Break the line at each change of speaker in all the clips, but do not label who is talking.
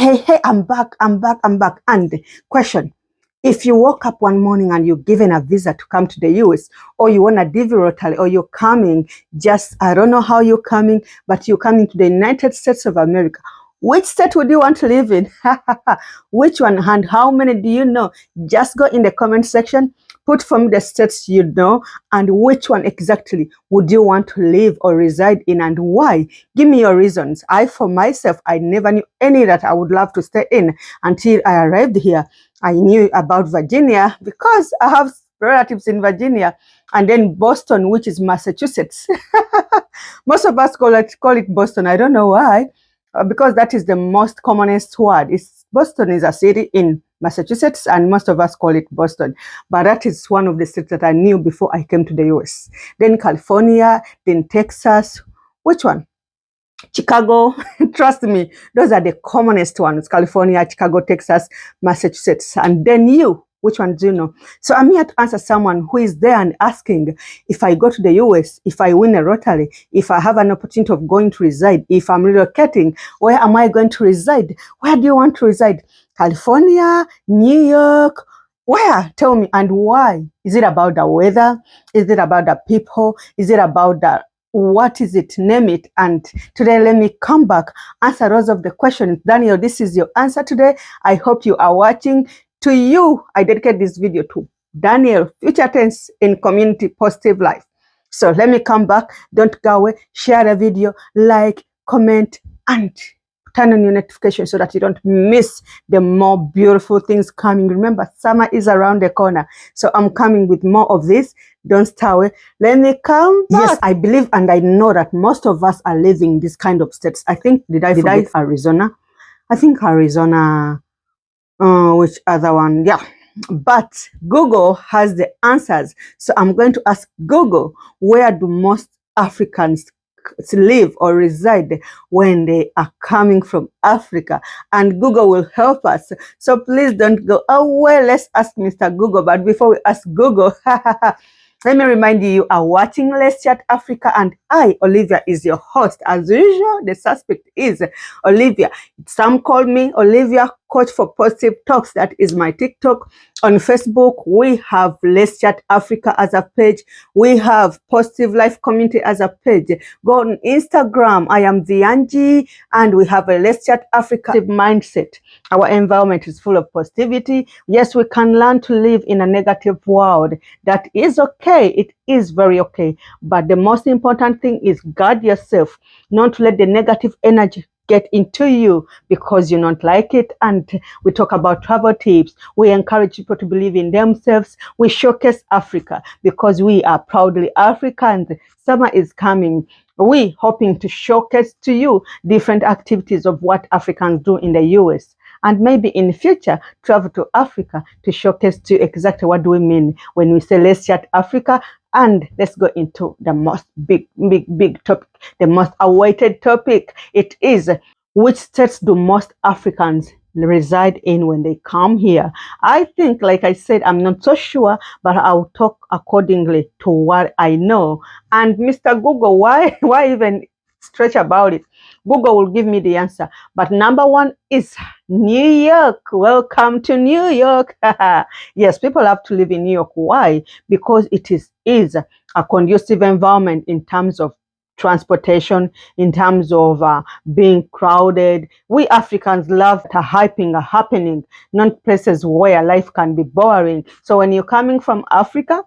Hey, I'm back. And question, if you woke up one morning and you're given a visa to come to the US, or you want a DV rotary, or you're coming, just, I don't know how you're coming, but you're coming to the United States of America, which state would you want to live in? Which one, and how many do you know? Just go in the comment section, put from the states you know, and which one exactly would you want to live or reside in, and why? Give me your reasons. For myself, I never knew any that I would love to stay in until I arrived here. I knew about Virginia because I have relatives in Virginia, and then Boston, which is Massachusetts. Most of us call it Boston. I don't know why. Because that is the most commonest word. Boston is a city in Massachusetts, and most of us call it Boston. But that is one of the states that I knew before I came to the US. Then California, then Texas. Which one? Chicago. Trust me, those are the commonest ones. California, Chicago, Texas, Massachusetts. And then you. Which one do you know? So I'm here to answer someone who is there and asking, if I go to the US, if I win a lottery, if I have an opportunity of going to reside, if I'm relocating, where am I going to reside? Where do you want to reside? California, New York, where? Tell me, and why? Is it about the weather? Is it about the people? Is it about the what is it? Name it. And today, let me come back, answer those of the questions. Daniel, this is your answer today. I hope you are watching. To you, I dedicate this video to Daniel, future tense in community positive life. So let me come back. Don't go away. Share the video, like, comment, and turn on your notifications so that you don't miss the more beautiful things coming. Remember, summer is around the corner. So I'm coming with more of this. Don't stay away. Let me come back. Yes, I believe and I know that most of us are living this kind of states. I think, did I forget Arizona? I think Arizona. Which other one? Yeah, but Google has the answers. So I'm going to ask Google, where do most Africans live or reside when they are coming from Africa? And Google will help us. So please don't go, oh, well, let's ask Mr. Google. But before we ask Google, let me remind you, you are watching Let's Chat Africa, and I, Olivia, is your host. As usual, the suspect is Olivia. Some call me Olivia, Coach for Positive Talks. That is my TikTok. On Facebook, we have Let's Chat Africa as a page. We have Positive Life Community as a page. Go on Instagram. I am Vianji, and we have a Let's Chat Africa mindset. Our environment is full of positivity. Yes, we can learn to live in a negative world. That is okay. It is very okay. But the most important thing is guard yourself, not to let the negative energy get into you because you don't like it. And we talk about travel tips. We encourage people to believe in themselves. We showcase Africa because we are proudly Africans. Summer is coming. We hoping to showcase to you different activities of what Africans do in the US. And maybe in the future, travel to Africa to showcase to you exactly what do we mean when we say Let's Chat Africa. And let's go into the most big topic, the most awaited topic. It is, which states do most Africans reside in when they come here? I think, like I said, I'm not so sure, but I'll talk accordingly to what I know. And Mr. Google, why even stretch about it? Google will give me the answer. But number one is New York. Welcome to New York. Yes, people have to live in New York. Why? Because it is a conducive environment in terms of transportation, in terms of being crowded. We Africans love the happening, not places where life can be boring. So when you're coming from Africa,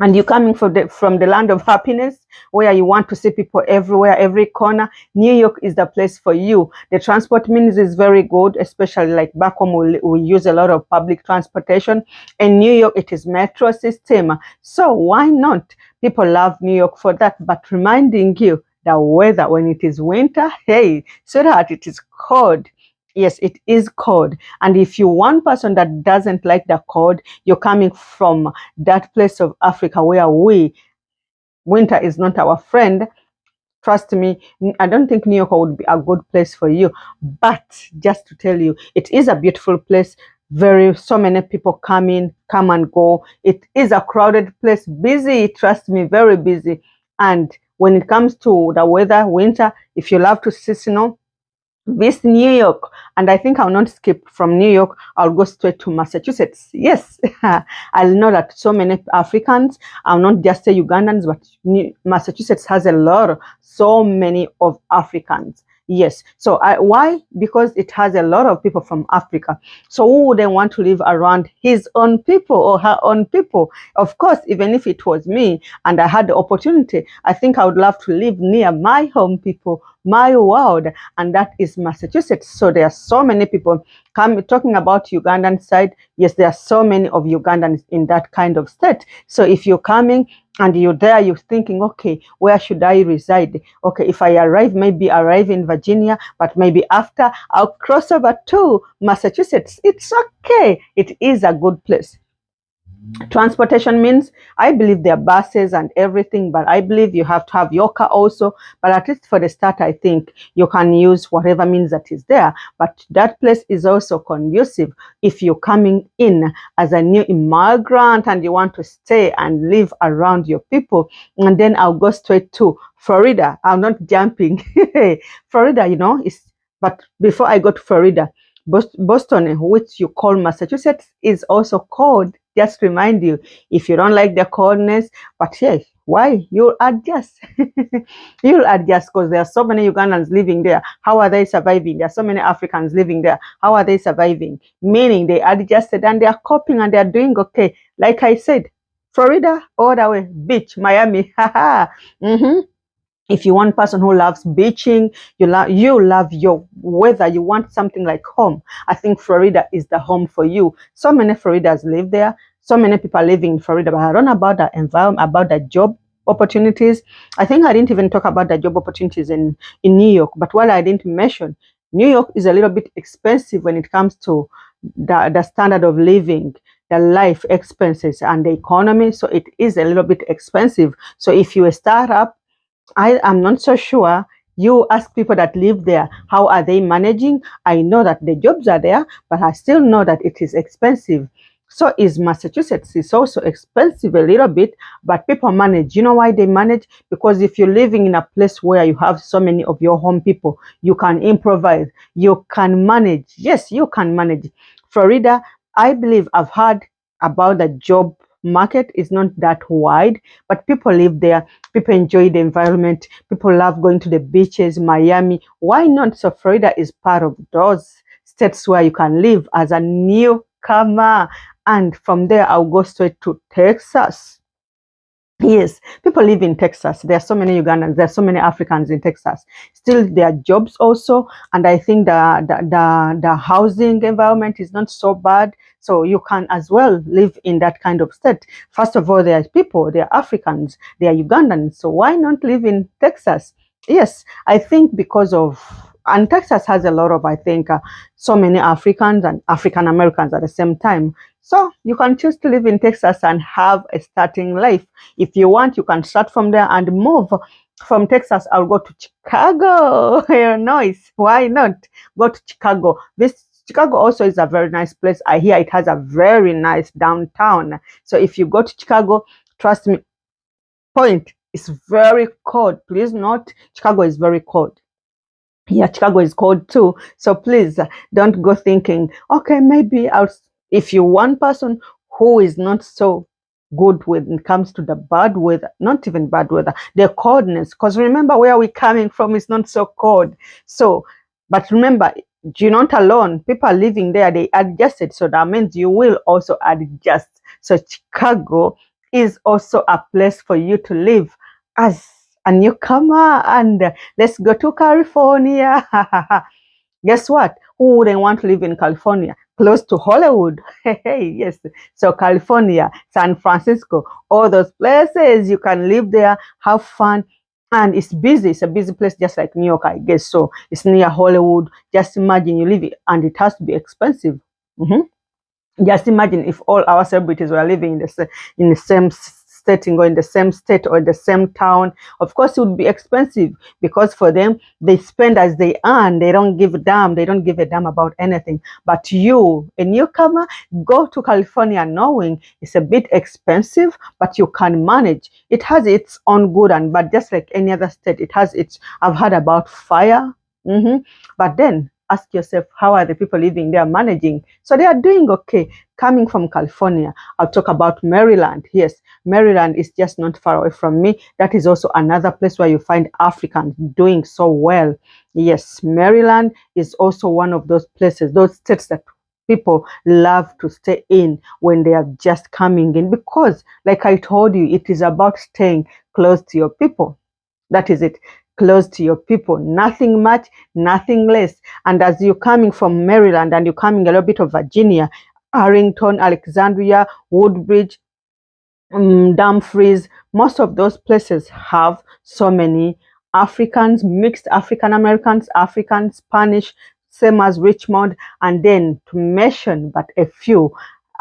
and you're coming from the land of happiness, where you want to see people everywhere, every corner, New York is the place for you. The transport means is very good, especially like back home, we use a lot of public transportation. In New York, it is metro system. So why not? People love New York for that. But reminding you, the weather, when it is winter, hey, sweetheart, it is cold. Yes, it is cold. And if you're one person that doesn't like the cold, you're coming from that place of Africa where winter is not our friend. Trust me, I don't think New York would be a good place for you. But just to tell you, it is a beautiful place. So many people come and go. It is a crowded place, busy, trust me, very busy. And when it comes to the weather, winter, if you love to see snow, this New York, and I think I'll not skip from New York. I'll go straight to Massachusetts. Yes, I'll know that so many Africans, I'll not just say Ugandans, but Massachusetts has so many of Africans. Yes. So why? Because it has a lot of people from Africa. So who wouldn't want to live around his own people or her own people? Of course, even if it was me and I had the opportunity, I think I would love to live near my home people, my world, and that is Massachusetts. So there are so many people talking about Ugandan side. Yes, there are so many of Ugandans in that kind of state. So if you're coming and you're there, you're thinking, okay, where should I reside? Okay, if I arrive in Virginia, but maybe after I'll cross over to Massachusetts. It's okay. It is a good place. Transportation means, I believe there are buses and everything, but I believe you have to have your car also. But at least for the start, I think you can use whatever means that is there. But that place is also conducive if you're coming in as a new immigrant and you want to stay and live around your people. And then I'll go straight to Florida. I'm not jumping. Florida, but before I go to Florida, Boston, which you call Massachusetts, is also called. Just remind you, if you don't like the coldness, but yes, why? You'll adjust. You'll adjust because there are so many Ugandans living there. How are they surviving? There are so many Africans living there. How are they surviving? Meaning they adjusted and they are coping and they are doing okay. Like I said, Florida, all the way, beach, Miami. If you want a person who loves beaching, you love your weather, you want something like home, I think Florida is the home for you. So many Floridas live there. So many people living in Florida, but I don't know about the environment, about the job opportunities. I think I didn't even talk about the job opportunities in New York. But what I didn't mention, New York is a little bit expensive when it comes to the standard of living, the life expenses and the economy. So it is a little bit expensive. So if you're a startup, I am not so sure. You ask people that live there, how are they managing? I know that the jobs are there, but I still know that it is expensive. So is Massachusetts. It's also expensive a little bit, but people manage. You know why they manage? Because if you're living in a place where you have so many of your home people, you can improvise, you can manage. Yes, you can manage. Florida, I believe I've heard about the job market is not that wide, but people live there. People enjoy the environment. People love going to the beaches, Miami. Why not? So Florida is part of those states where you can live as a newcomer. And from there, I'll go straight to Texas. Yes, people live in Texas. There are so many Ugandans. There are so many Africans in Texas. Still, there are jobs also, and I think the housing environment is not so bad. So you can as well live in that kind of state. First of all, there are people. There are Africans. There are Ugandans. So why not live in Texas? Yes, I think because of. And Texas has a lot of, I think, so many Africans and African Americans at the same time. So you can choose to live in Texas and have a starting life. If you want, you can start from there and move. From Texas, I'll go to Chicago. Nice. Why not? Go to Chicago. Chicago also is a very nice place. I hear it has a very nice downtown. So if you go to Chicago, trust me, point, it's very cold. Please note, Chicago is very cold. Yeah, Chicago is cold too. So please don't go thinking, okay, maybe if you're one person who is not so good when it comes to the bad weather, not even bad weather, the coldness, because remember where we're coming from is not so cold. So, but remember, you're not alone. People are living there, they adjusted. So that means you will also adjust. So Chicago is also a place for you to live as a newcomer. And let's go to California. Guess what? Who wouldn't want to live in California? Close to Hollywood. Yes. So California, San Francisco, all those places, you can live there, have fun. And it's busy. It's a busy place just like New York, I guess. So it's near Hollywood. Just imagine you live it, and it has to be expensive. Just imagine if all our celebrities were living in the same setting or in the same state or the same town. Of course, it would be expensive because for them, they spend as they earn. They don't give a damn. They don't give a damn about anything. But you, a newcomer, go to California knowing it's a bit expensive, but you can manage. It has its own good and bad, just like any other state. It has its, I've heard about fire. But then ask yourself, how are the people living there managing? So they are doing okay. Coming from California, I'll talk about Maryland. Yes, Maryland is just not far away from me. That is also another place where you find Africans doing so well. Yes, Maryland is also one of those places, those states that people love to stay in when they are just coming in, because like I told you, it is about staying close to your people. That is it. Close to your people, nothing much, nothing less. And as you're coming from Maryland and you're coming a little bit of Virginia, Arlington, Alexandria, Woodbridge, Dumfries, most of those places have so many Africans, mixed African Americans, African, Spanish, same as Richmond, and then to mention but a few.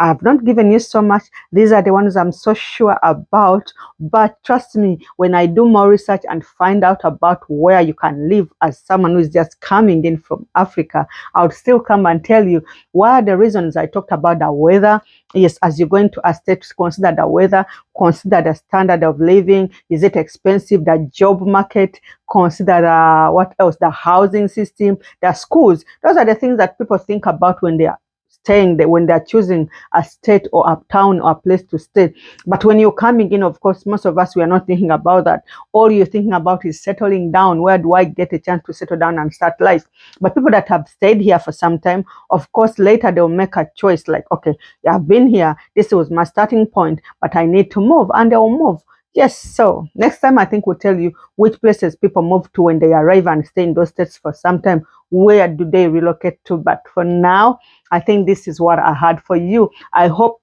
I've not given you so much. These are the ones I'm so sure about. But trust me, when I do more research and find out about where you can live as someone who is just coming in from Africa, I'll still come and tell you what are the reasons. I talked about the weather. Yes, as you're going to a state, consider the weather, consider the standard of living. Is it expensive? The job market, consider what else? The housing system, the schools. Those are the things that people think about when they are staying there, when they're choosing a state or a town or a place to stay. But when you're coming in, of course, most of us, we are not thinking about that. All you're thinking about is settling down. Where do I get a chance to settle down and start life? But people that have stayed here for some time, of course, later they'll make a choice like, okay, I've been here, this was my starting point, but I need to move, and they'll move. Yes, so next time I think we'll tell you which places people move to when they arrive and stay in those states for some time. Where do they relocate to? But for now, I think this is what I had for you. I hope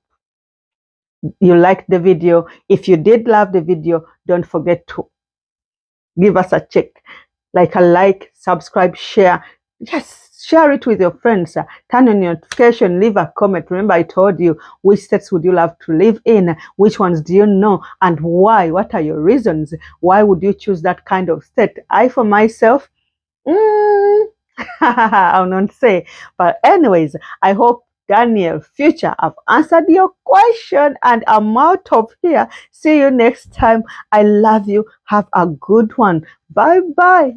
you liked the video. If you did love the video, don't forget to give us a check, like a like, subscribe, share. Yes, share it with your friends. Turn on your notification, leave a comment. Remember, I told you which states would you love to live in, which ones do you know, and why? What are your reasons? Why would you choose that kind of state? I, for myself, I'll not say. But anyways, I hope Daniel, future, I've answered your question and I'm out of here. See you next time. I love you. Have a good one. Bye bye.